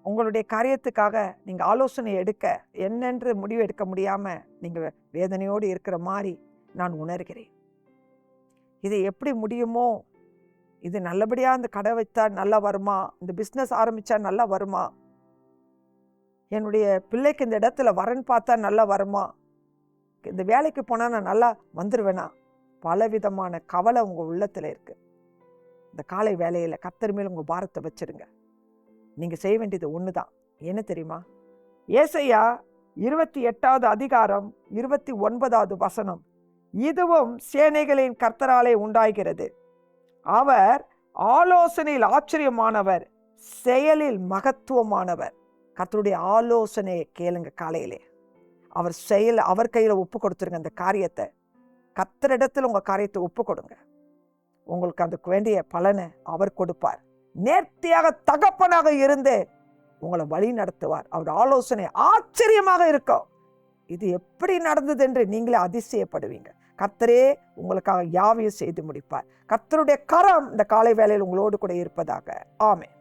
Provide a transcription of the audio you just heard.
உங்களுடைய காரியத்துக்காக நீங்கள் ஆலோசனை எடுக்க என்னென்று முடிவு எடுக்க முடியாமல் நீங்கள் வேதனையோடு இருக்கிற மாதிரி நான் உணர்கிறேன். இது எப்படி முடியுமோ, இது நல்லபடியாக இந்த கடை வைத்தா நல்லா வருமா, இந்த பிஸ்னஸ் ஆரம்பித்தா நல்லா வருமா, என்னுடைய பிள்ளைக்கு இந்த இடத்துல வரன்னு பார்த்தா நல்லா வருமா, இந்த வேலைக்கு போனால் நான் நல்லா வந்துடுவேனா, பலவிதமான கவலை உங்கள் உள்ளத்தில் இருக்குது. இந்த காலை வேலையில் கர்த்தர் மேல் உங்கள் பாரத்தை வச்சிருங்க. நீங்கள் செய்ய வேண்டியது ஒன்று தான். என்ன தெரியுமா? ஏசாயா 28வது அதிகாரம் 29வது வசனம், இதுவும் சேனைகளின் கர்த்தராலே உண்டாகிறது. அவர் ஆலோசனையில் ஆச்சரியமானவர், செயலில் மகத்துவமானவர். கர்த்தருடைய ஆலோசனையை கேளுங்க. காலையிலே அவர் கையில் ஒப்பு கொடுத்துருங்க. அந்த காரியத்தை கர்த்தரிடத்தில் உங்கள் காரியத்தை ஒப்பு கொடுங்க. உங்களுக்கு அதுக்கு வேண்டிய பலனை அவர் கொடுப்பார். நேர்த்தியாக தகப்பனாக இருந்து உங்களை வழி நடத்துவார். அவர் ஆலோசனை ஆச்சரியமாக இருக்கும். இது எப்படி நடந்தது என்று நீங்களே அதிசயப்படுவீங்க. கர்த்தரே உங்களுக்காக யாவையும் செய்து முடிப்பார். கர்த்தருடைய கரம் இந்த காலை வேளையில் உங்களோடு கூட இருப்பதாக. ஆமென்.